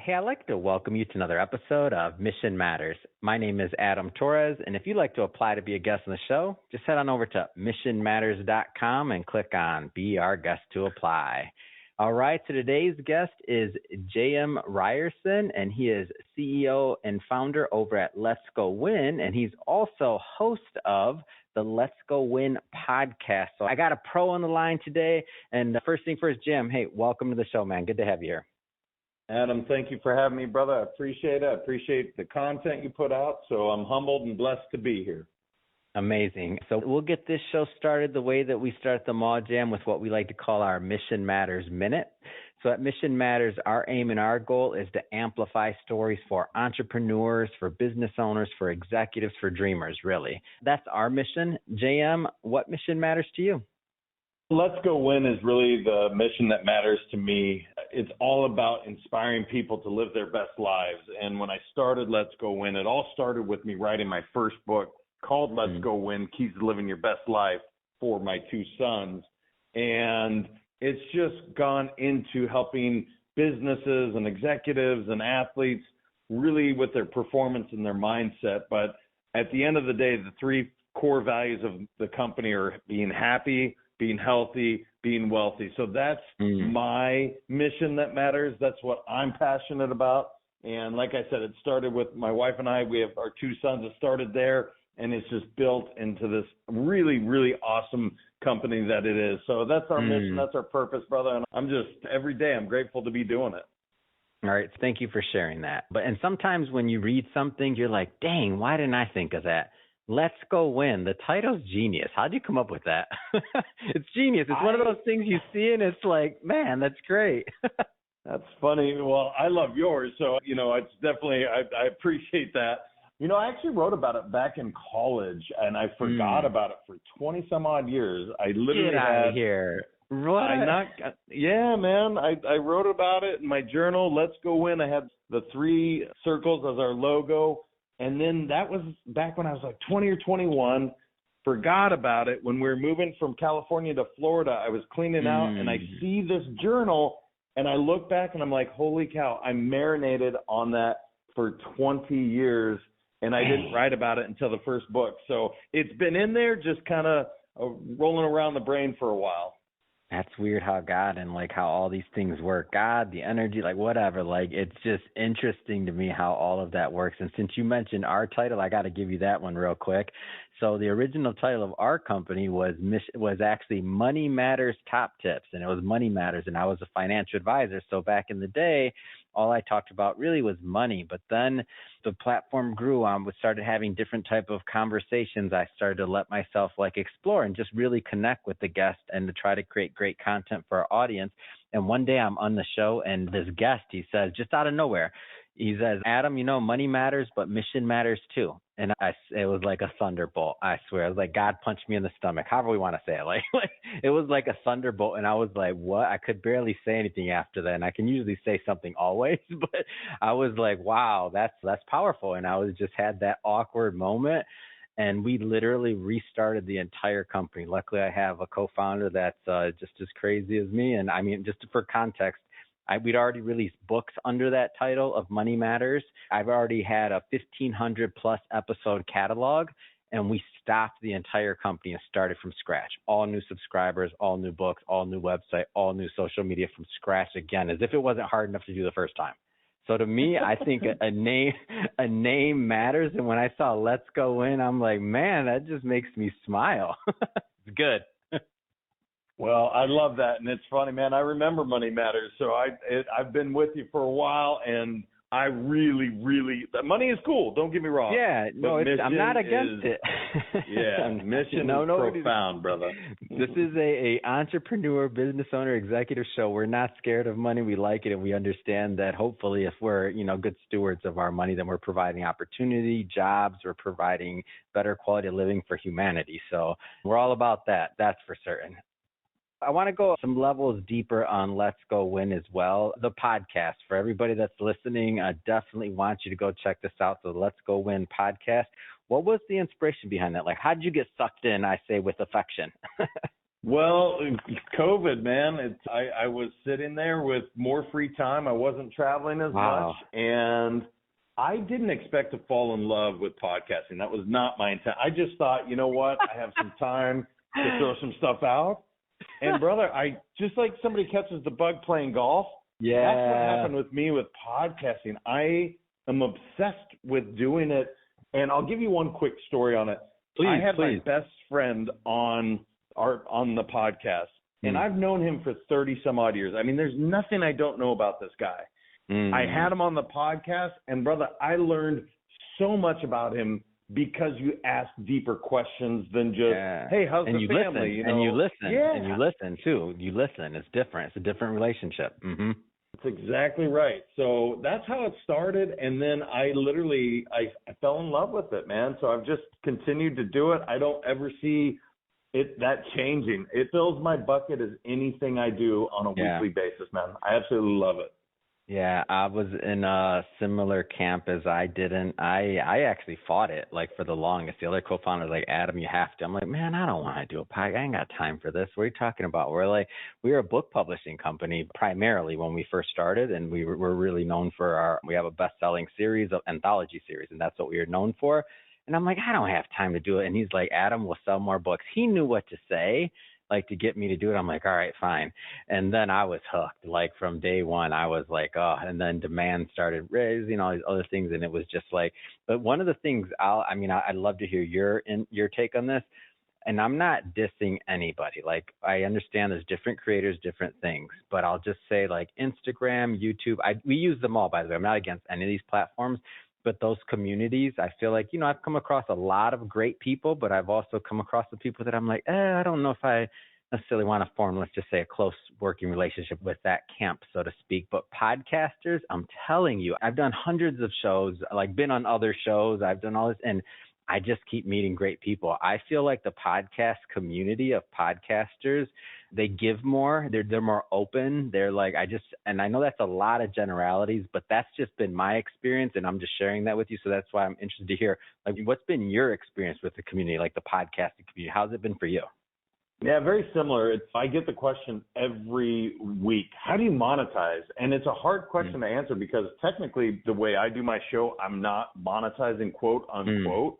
Hey, I'd like to welcome you to another episode of Mission Matters. My name is Adam Torres, and if you'd like to apply to be a guest on the show, just head on over to missionmatters.com and click on Be Our Guest to apply. All right, so today's guest is J.M. Ryerson, and he is CEO and founder over at Let's Go Win, and he's also host of the Let's Go Win podcast. So I got a pro on the line today, and the first thing first, Jim, hey, welcome to the show, man. Good to have you here. Adam, thank you for having me, brother. I appreciate it. I appreciate the content you put out, so I'm humbled and blessed to be here. Amazing. So we'll get this show started the way that we start the Mall Jam with what we like to call our Mission Matters Minute. So at Mission Matters, our aim and our goal is to amplify stories for entrepreneurs, for business owners, for executives, for dreamers, really. That's our mission. JM, what mission matters to you? Let's Go Win is really the mission that matters to me. It's all about inspiring people to live their best lives. And when I started Let's Go Win, it all started with me writing my first book called Let's Go Win, Keys to Living Your Best Life for my two sons. And it's just gone into helping businesses and executives and athletes really with their performance and their mindset. But at the end of the day, the three core values of the company are being happy, being healthy, being wealthy. So that's my mission that matters. That's what I'm passionate about. And like I said, it started with my wife and I. We have our two sons that started there, and it's just built into this really, really awesome company that it is. So that's our mission. That's our purpose, brother. And I'm just, every day, I'm grateful to be doing it. All right. Thank you for sharing that. And sometimes when you read something, you're like, dang, why didn't I think of that? Let's Go Win. The title's genius. How'd you come up with that? It's genius. It's one of those things you see and it's like, man, that's great. That's funny. Well, I love yours. So, it's definitely, I appreciate that. I actually wrote about it back in college and I forgot about it for 20 some odd years. I literally Get out of here. What? Yeah, man. I wrote about it in my journal. Let's Go Win. I had the three circles as our logo. And then that was back when I was like 20 or 21, forgot about it. When we were moving from California to Florida, I was cleaning out and I see this journal and I look back and I'm like, holy cow, I marinated on that for 20 years and I didn't write about it until the first book. So it's been in there just kind of rolling around the brain for a while. That's weird how God and how all these things work. God, the energy, whatever. It's just interesting to me how all of that works. And since you mentioned our title, I got to give you that one real quick. So the original title of our company was actually Money Matters Top Tips, and it was Money Matters, and I was a financial advisor. So back in the day, all I talked about really was money. But then the platform grew on. We started having different type of conversations. I started to let myself explore and just really connect with the guest and to try to create great content for our audience. And one day I'm on the show and this guest, he says, just out of nowhere, he says, Adam, money matters, but mission matters too. And it was like a thunderbolt. I swear. It was like God punched me in the stomach. However we want to say it. It was like a thunderbolt. And I was like, what? I could barely say anything after that. And I can usually say something always, but I was like, wow, that's powerful. And I was just had that awkward moment. And we literally restarted the entire company. Luckily, I have a co-founder that's just as crazy as me. And I mean, just for context, we'd already released books under that title of Money Matters. I've already had a 1,500 plus episode catalog, and we stopped the entire company and started from scratch. All new subscribers, all new books, all new website, all new social media from scratch again, as if it wasn't hard enough to do the first time. So to me, I think a name matters. And when I saw Let's Go Win, I'm like, man, that just makes me smile. It's good. Well, I love that, and it's funny, man. I remember Money Matters, so I've been with you for a while, and I really, money is cool. Don't get me wrong. Yeah, no, I'm not against it. Yeah, mission is profound, brother. This is a entrepreneur, business owner, executive show. We're not scared of money. We like it, and we understand that hopefully if we're, good stewards of our money, then we're providing opportunity, jobs, we're providing better quality of living for humanity. So we're all about that. That's for certain. I want to go some levels deeper on Let's Go Win as well. The podcast, for everybody that's listening, I definitely want you to go check this out, the Let's Go Win podcast. What was the inspiration behind that? How did you get sucked in, I say, with affection? Well, COVID, man. I was sitting there with more free time. I wasn't traveling as Wow. much, and I didn't expect to fall in love with podcasting. That was not my intent. I just thought, you know what? I have some time to throw some stuff out. And brother, I just like somebody catches the bug playing golf. Yeah. That's what happened with me with podcasting. I am obsessed with doing it. And I'll give you one quick story on it. I had my best friend on the podcast, and I've known him for 30 some odd years. I mean, there's nothing I don't know about this guy. I had him on the podcast, and brother, I learned so much about him because you ask deeper questions than just, hey, how's the family? And you listen. And you listen too. You listen. It's different. It's a different relationship. Mm-hmm. That's exactly right. So that's how it started, and then I fell in love with it, man. So I've just continued to do it. I don't ever see that changing. It fills my bucket as anything I do on a weekly basis, man. I absolutely love it. Yeah, I was in a similar camp as I actually fought it like for the longest. The other co-founders like, Adam, you have to. I'm like, man, I don't want to do a podcast. I ain't got time for this. What are you talking about? We were a book publishing company primarily when we first started, and we're really known for we have a best-selling series, of anthology series, and that's what we are known for. And I'm like, I don't have time to do it. And he's like, Adam, we'll sell more books. He knew what to say, like to get me to do it. I'm like, all right, fine. And then I was hooked. Like from day one, I was like, oh, and then demand started raising, all these other things. And it was just like, but one of the things I'd love to hear your take on this. And I'm not dissing anybody. Like, I understand there's different creators, different things, but I'll just say like Instagram, YouTube, we use them all, by the way. I'm not against any of these platforms. But those communities, I feel like, I've come across a lot of great people, but I've also come across the people that I'm like, I don't know if I necessarily want to form, let's just say, a close working relationship with that camp, so to speak. But podcasters, I'm telling you, I've done hundreds of shows, like been on other shows. I've done all this, and I just keep meeting great people. I feel like the podcast community of podcasters, they give more. They're more open. They're like, and I know that's a lot of generalities, but that's just been my experience, and I'm just sharing that with you. So that's why I'm interested to hear, like, what's been your experience with the community, like the podcasting community? How's it been for you? Yeah, very similar. I get the question every week, how do you monetize? And it's a hard question to answer because technically the way I do my show, I'm not monetizing, quote unquote.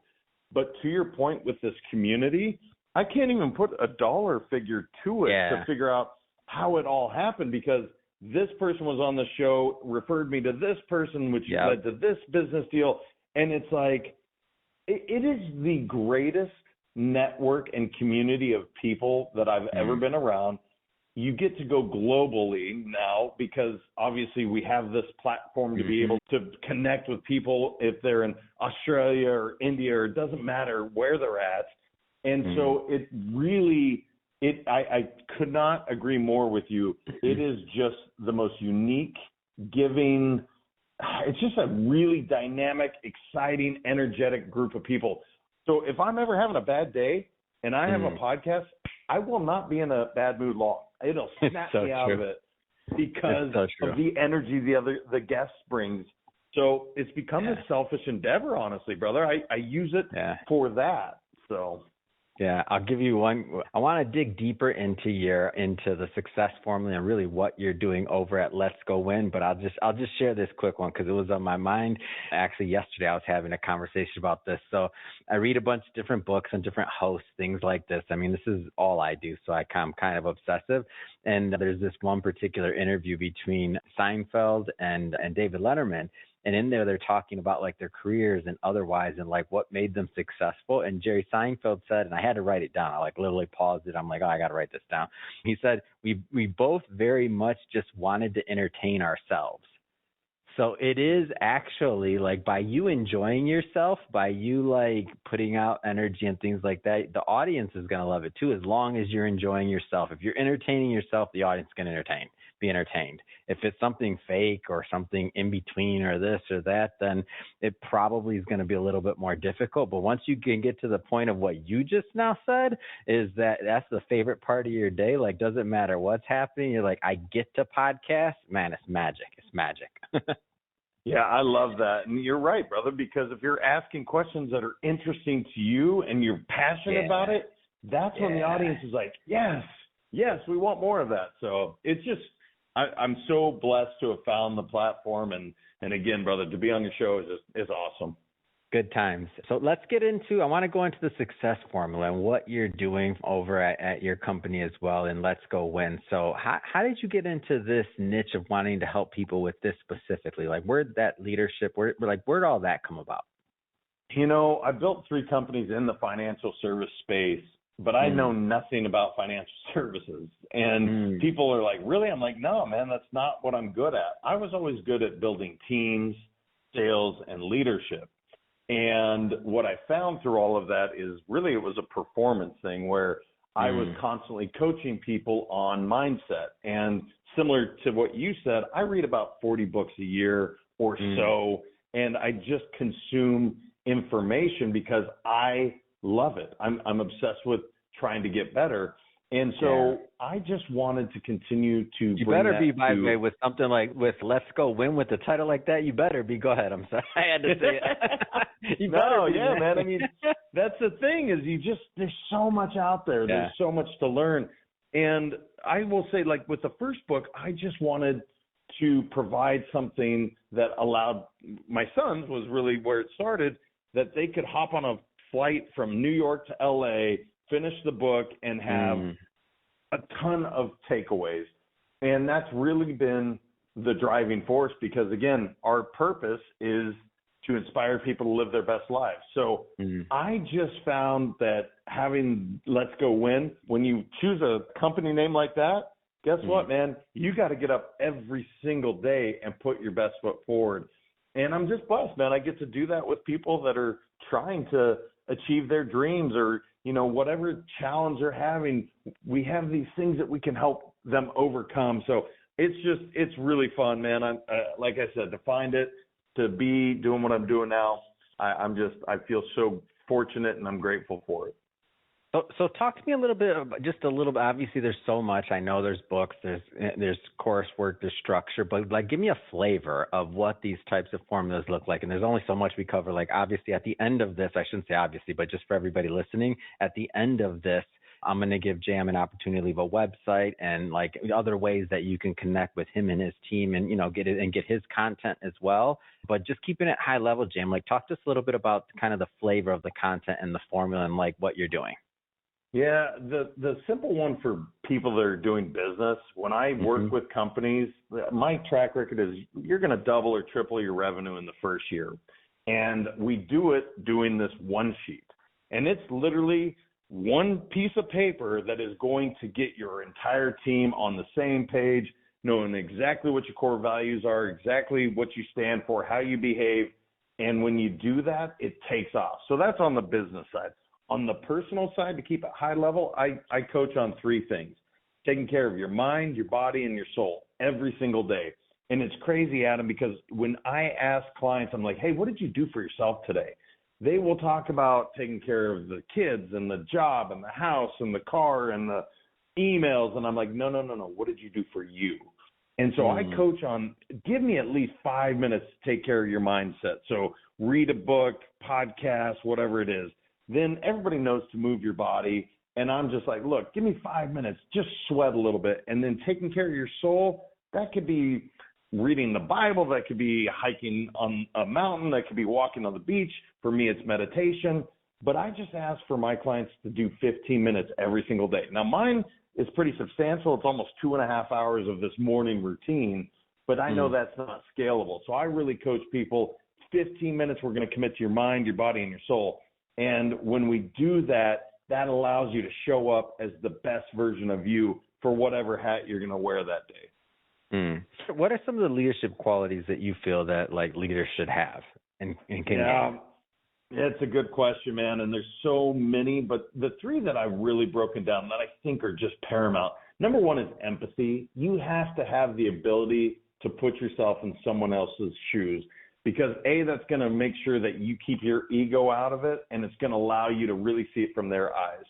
But to your point with this community, I can't even put a dollar figure to it to figure out how it all happened, because this person was on the show, referred me to this person, which led to this business deal. And it's like, it is the greatest network and community of people that I've ever been around. You get to go globally now because obviously we have this platform to be able to connect with people if they're in Australia or India, or it doesn't matter where they're at. And so it really, I could not agree more with you. It is just the most unique, giving, it's just a really dynamic, exciting, energetic group of people. So if I'm ever having a bad day and I have a podcast, I will not be in a bad mood long. It'll snap me out of it because of the energy the guest brings. So it's become a selfish endeavor, honestly, brother. I use it for that. So. Yeah, I'll give you one. I want to dig deeper into the success formula and really what you're doing over at Let's Go Win. But I'll just share this quick one because it was on my mind. Actually, yesterday I was having a conversation about this. So I read a bunch of different books and different hosts, things like this. I mean, this is all I do, so I'm kind of obsessive. And there's this one particular interview between Seinfeld and David Letterman. And in there, they're talking about like their careers and otherwise and like what made them successful. And Jerry Seinfeld said, and I had to write it down. I like literally paused it. I'm like, I got to write this down. He said, we both very much just wanted to entertain ourselves. So it is actually like by you enjoying yourself, by you like putting out energy and things like that, the audience is going to love it too, as long as you're enjoying yourself. If you're entertaining yourself, the audience can be entertained. If it's something fake or something in between or this or that, then it probably is going to be a little bit more difficult. But once you can get to the point of what you just now said, is that's the favorite part of your day. Like, doesn't matter what's happening. You're like, I get to podcast, man, it's magic. It's magic. Yeah, I love that. And you're right, brother, because if you're asking questions that are interesting to you and you're passionate about it, that's when the audience is like, yes, we want more of that. So it's just, I'm so blessed to have found the platform. And again, brother, to be on your show is awesome. Good times. So let's get into, I want to go into the success formula and what you're doing over at your company as well in Let's Go Win. So how did you get into this niche of wanting to help people with this specifically? Like where'd that leadership, where'd all that come about? I built 3 companies in the financial service space, but I know nothing about financial services. And people are like, really? I'm like, no, man, that's not what I'm good at. I was always good at building teams, sales, and leadership. And what I found through all of that is really it was a performance thing where I was constantly coaching people on mindset. And similar to what you said, I read about 40 books a year or so, and I just consume information because I love it. I'm obsessed with trying to get better. And so I just wanted to continue to You better be, by the way, with something like with Let's Go Win with a title like that, you better be. Go ahead. I'm sorry. I had to say it. Man. I mean, that's the thing is there's so much out there. There's so much to learn. And I will say, like with the first book, I just wanted to provide something that allowed my sons was really where it started, that they could hop on a flight from New York to LA, finish the book, and have a ton of takeaways. And that's really been the driving force because, again, our purpose is to inspire people to live their best lives. So I just found that having Let's Go Win, when you choose a company name like that, guess what, man? You got to get up every single day and put your best foot forward. And I'm just blessed, man. I get to do that with people that are trying to achieve their dreams or, whatever challenge they're having. We have these things that we can help them overcome. So it's really fun, man. Like I said, to find it, to be doing what I'm doing now, I feel so fortunate and I'm grateful for it. So talk to me a little bit, obviously there's so much. I know there's books, there's coursework, there's structure, but like give me a flavor of what these types of formulas look like. And there's only so much we cover. Like obviously at the end of this, I shouldn't say obviously, but just for everybody listening, at the end of this, I'm going to give Jam an opportunity to leave a website and like other ways that you can connect with him and his team and, get his content as well. But just keeping it high level, Jam, like talk to us a little bit about kind of the flavor of the content and the formula and like what you're doing. Yeah, the simple one for people that are doing business, when I work with companies, my track record is you're going to double or triple your revenue in the first year. And we do it doing this one sheet. And it's literally one piece of paper that is going to get your entire team on the same page, knowing exactly what your core values are, exactly what you stand for, how you behave. And when you do that, it takes off. So that's on the business side. On the personal side, to keep it high level, I coach on 3 things: taking care of your mind, your body, and your soul every single day. And it's crazy, Adam, because when I ask clients, I'm like, hey, what did you do for yourself today? They will talk about taking care of the kids and the job and the house and the car and the emails. And I'm like, no. What did you do for you? And so I coach on, give me at least 5 minutes to take care of your mindset. So read a book, podcast, whatever it is. Then everybody knows to move your body. And I'm just like, look, give me 5 minutes, just sweat a little bit. And then taking care of your soul, that could be reading the Bible, that could be hiking on a mountain, that could be walking on the beach. For me, it's meditation. But I just ask for my clients to do 15 minutes every single day. Now, mine is pretty substantial. It's almost 2.5 hours of this morning routine, but I know that's not scalable. So I really coach people, 15 minutes, we're going to commit to your mind, your body, and your soul. And when we do that, that allows you to show up as the best version of you for whatever hat you're going to wear that day. What are some of the leadership qualities that you feel that like leaders should have? And can it's a good question, man. And there's so many, but the 3 that I've really broken down that I think are just paramount. Number 1 is empathy. You have to have the ability to put yourself in someone else's shoes. Because that's going to make sure that you keep your ego out of it, and it's going to allow you to really see it from their eyes.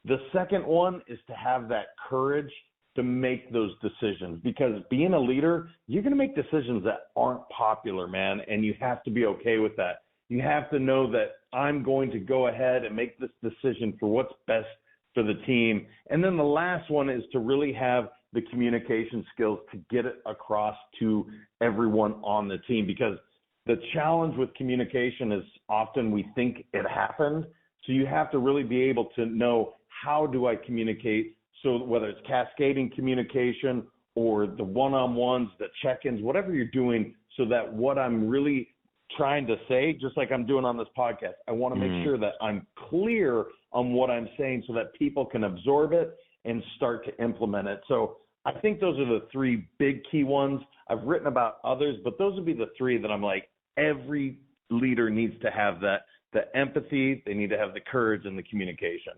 The second one is to have that courage to make those decisions, because being a leader, you're going to make decisions that aren't popular, man, and you have to be okay with that. You have to know that I'm going to go ahead and make this decision for what's best for the team. And then the last one is to really have the communication skills to get it across to everyone on the team, because the challenge with communication is often we think it happened. So you have to really be able to know, how do I communicate? So whether it's cascading communication or the one-on-ones, the check-ins, whatever you're doing, so that what I'm really trying to say, just like I'm doing on this podcast, I want to make sure that I'm clear on what I'm saying so that people can absorb it and start to implement it. So I think those are the three big key ones. I've written about others, but those would be the three that I'm like, every leader needs to have that, the empathy, they need to have the courage and the communication.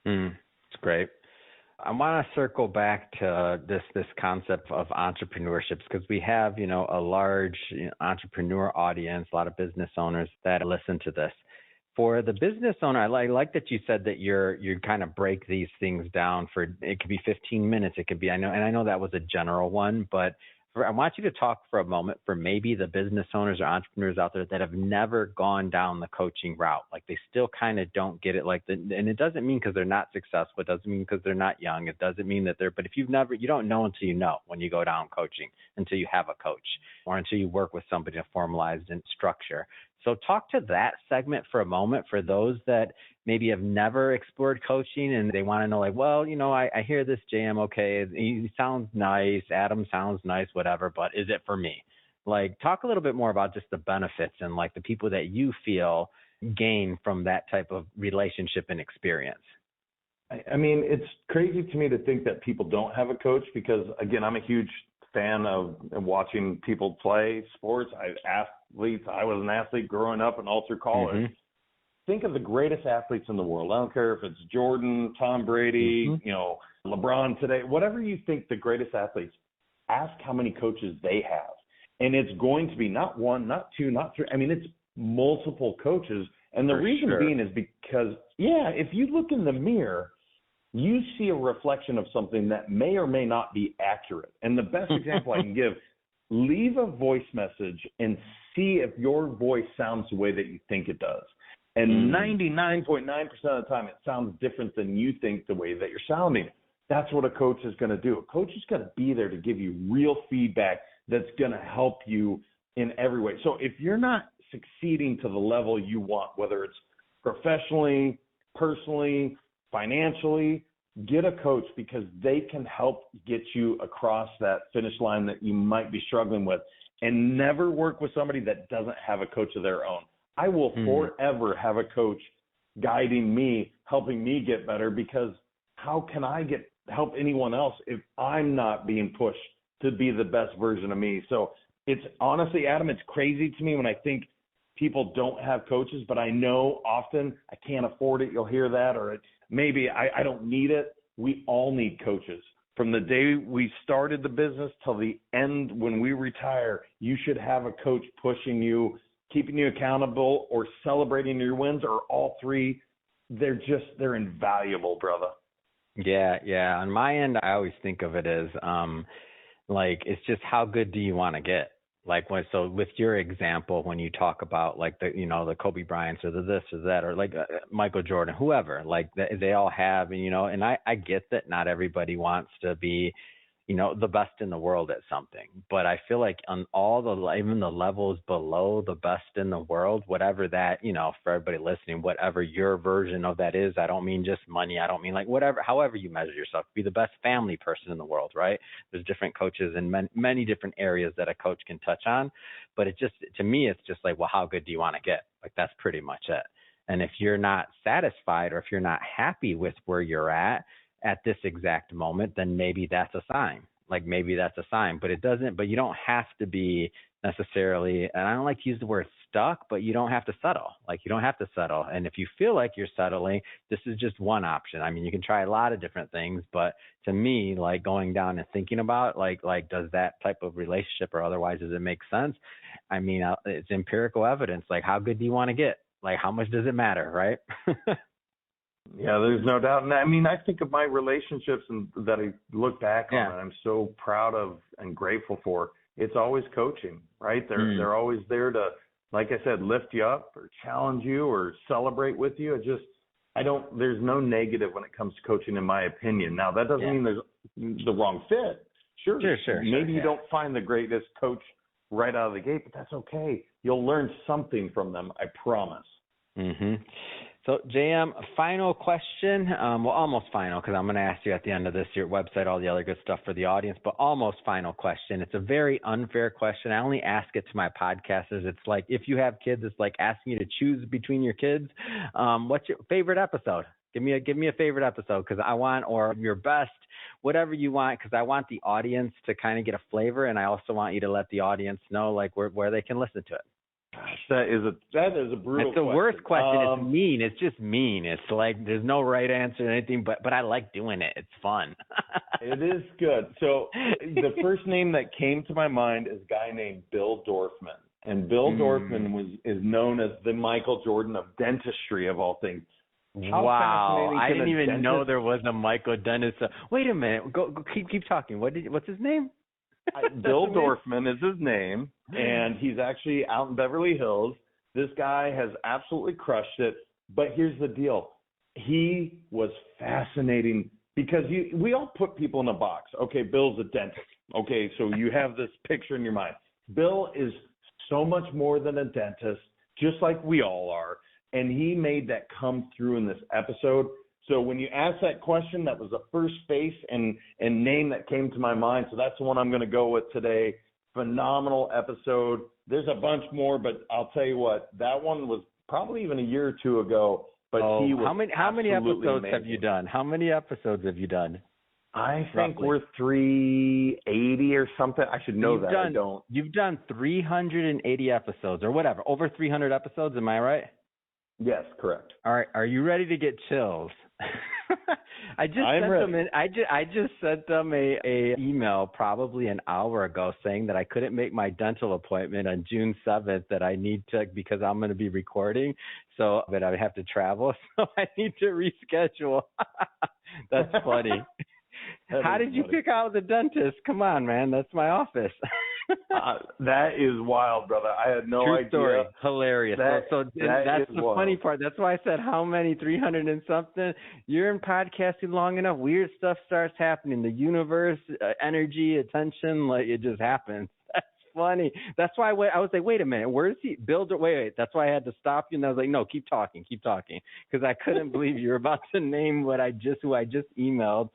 It's great. I want to circle back to this concept of entrepreneurship, because we have, a large entrepreneur audience, a lot of business owners that listen to this. For the business owner, I like that you said that you kind of break these things down for, it could be 15 minutes, it could be, I know that was a general one, but I want you to talk for a moment for maybe the business owners or entrepreneurs out there that have never gone down the coaching route. Like they still kind of don't get it. And it doesn't mean because they're not successful. It doesn't mean because they're not young. It doesn't mean that but if you don't know until you know when you go down coaching, until you have a coach or until you work with somebody in a formalized structure. So talk to that segment for a moment for those that maybe have never explored coaching and they want to know, I hear this JM, okay, he sounds nice, Adam sounds nice, whatever, but is it for me? Like, talk a little bit more about just the benefits and like the people that you feel gain from that type of relationship and experience. I mean, it's crazy to me to think that people don't have a coach because, again, I'm a huge fan of watching people play sports. I was an athlete growing up and all through college. Think of the greatest athletes in the world. I don't care if it's Jordan, Tom Brady, LeBron today, whatever you think the greatest athletes, ask how many coaches they have. And it's going to be not one, not two, not three. I mean, it's multiple coaches. And the reason being is because, if you look in the mirror, you see a reflection of something that may or may not be accurate. And the best example I can give, leave a voice message and see if your voice sounds the way that you think it does. And 99.9% of the time, it sounds different than you think the way that you're sounding. That's what a coach is going to do. A coach is going to be there to give you real feedback that's going to help you in every way. So if you're not succeeding to the level you want, whether it's professionally, personally, financially, get a coach because they can help get you across that finish line that you might be struggling with. And never work with somebody that doesn't have a coach of their own. I will forever have a coach guiding me, helping me get better, because how can I help anyone else if I'm not being pushed to be the best version of me? So it's honestly, Adam, it's crazy to me when I think people don't have coaches, but I know often I can't afford it. You'll hear that, or maybe I don't need it. We all need coaches. From the day we started the business till the end when we retire, you should have a coach pushing you, keeping you accountable, or celebrating your wins, or all three. They're invaluable, brother. Yeah. On my end, I always think of it as it's just how good do you want to get? So with your example, when you talk about the Kobe Bryants or the this or that, or Michael Jordan, whoever, they all have, and I get that not everybody wants to be, the best in the world at something, but I feel like on even the levels below the best in the world, whatever that, for everybody listening, whatever your version of that is, I don't mean just money. I don't mean however you measure yourself, be the best family person in the world, right? There's different coaches in many different areas that a coach can touch on, but to me, it's just how good do you want to get? That's pretty much it. And if you're not satisfied, or if you're not happy with where you're at this exact moment, then maybe that's a sign. But you don't have to be necessarily, and I don't like to use the word stuck, but you don't have to settle. You don't have to settle. And if you feel like you're settling, this is just one option. I mean, you can try a lot of different things, but to me, going down and thinking about does that type of relationship or otherwise, does it make sense? I mean, it's empirical evidence. How good do you want to get? How much does it matter, right? Yeah, there's no doubt. And I mean, I think of my relationships and that I look back on and I'm so proud of and grateful for. It's always coaching, right? They're always there to, like I said, lift you up or challenge you or celebrate with you. there's no negative when it comes to coaching, in my opinion. Now, that doesn't mean there's the wrong fit. Sure. Maybe you don't find the greatest coach right out of the gate, but that's okay. You'll learn something from them, I promise. Mm-hmm. So, JM, final question. Well, almost final, because I'm going to ask you at the end of this, your website, all the other good stuff for the audience, but almost final question. It's a very unfair question. I only ask it to my podcasters. It's like, if you have kids, it's like asking you to choose between your kids. What's your favorite episode? Give me a favorite episode, because I want, or your best, whatever you want, because I want the audience to kind of get a flavor, and I also want you to let the audience know like where they can listen to it. Gosh, that is a brutal. It's the worst question. It's mean. It's just mean. It's like there's no right answer or anything, but I like doing it. It's fun. It is good. So the first name that came to my mind is a guy named Bill Dorfman, and Bill Dorfman is known as the Michael Jordan of dentistry, of all things. Wow, I didn't even know there was a Michael dentist. Wait a minute. Go keep talking. What's his name? Bill Dorfman is his name, and he's actually out in Beverly Hills. This guy has absolutely crushed it, but here's the deal. He was fascinating because we all put people in a box. Okay, Bill's a dentist. Okay, so you have this picture in your mind. Bill is so much more than a dentist, just like we all are, and he made that come through in this episode. So when you asked that question, that was the first face and name that came to my mind. So that's the one I'm going to go with today. Phenomenal episode. There's a bunch more, but I'll tell you what, that one was probably even a year or two ago. But he was how many episodes amazing. have you done? How many episodes have you done? I think we're 380 or something. I should know that. I don't. You've done 380 episodes or whatever, over 300 episodes. Am I right? Yes, correct. All right. Are you ready to get chills? I just sent them a email probably an hour ago saying that I couldn't make my dental appointment on June 7th, that I need to, because I'm going to be recording, so that I have to travel, so I need to reschedule. That's funny. How did you pick out the dentist? Come on, man. That's my office. That is wild, brother. I had no idea. True story. Hilarious. That's the funny part. That's why I said how many, 300 and something. You're in podcasting long enough, weird stuff starts happening. The universe, energy, attention, like it just happens. That's funny. That's why I was like, wait a minute, where is he? Wait. That's why I had to stop you. And I was like, no, keep talking. Because I couldn't believe you were about to name who I just emailed.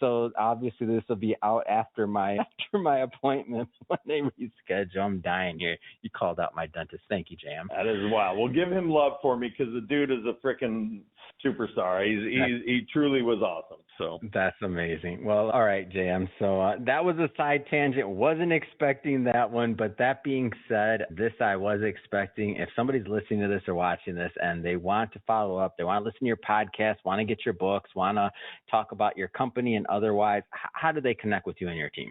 So obviously this will be out after my appointment when they reschedule. I'm dying here. You called out my dentist. Thank you, Jam. That is wild. Well, give him love for me, because the dude is a freaking superstar. He truly was awesome. So that's amazing. Well, all right, Jam. So that was a side tangent. Wasn't expecting that one, but that being said, this I was expecting. If somebody's listening to this or watching this and they want to follow up, they want to listen to your podcast, want to get your books, want to talk about your company and otherwise, how do they connect with you and your team?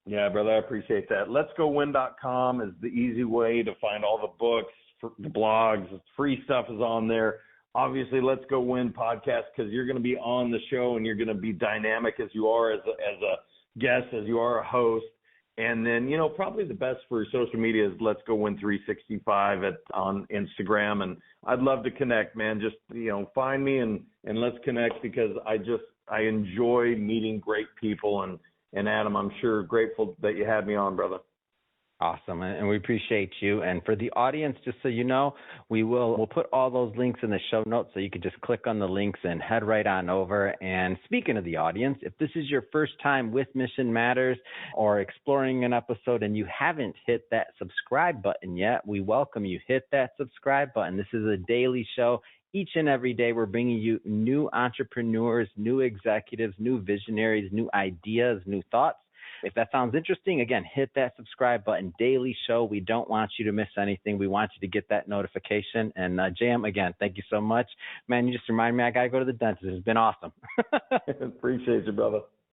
Yeah, brother, I appreciate that. Let'sGoWin.com is the easy way to find all the books, the blogs, free stuff is on there. Obviously, Let's Go Win podcast, because you're going to be on the show and you're going to be dynamic as you are as a guest, as you are a host. And then, probably the best for social media is Let's Go Win 365 on Instagram. And I'd love to connect, man. Just, find me and let's connect, because I enjoy meeting great people. And Adam, I'm sure grateful that you had me on, brother. Awesome. And we appreciate you. And for the audience, just so you know, we'll put all those links in the show notes, so you can just click on the links and head right on over. And speaking of the audience, if this is your first time with Mission Matters or exploring an episode and you haven't hit that subscribe button yet, we welcome you. Hit that subscribe button. This is a daily show. Each and every day, we're bringing you new entrepreneurs, new executives, new visionaries, new ideas, new thoughts. If that sounds interesting, again, hit that subscribe button. Daily show. We don't want you to miss anything. We want you to get that notification. And Jam, again, thank you so much. Man, you just remind me I got to go to the dentist. It's been awesome. Appreciate you, brother.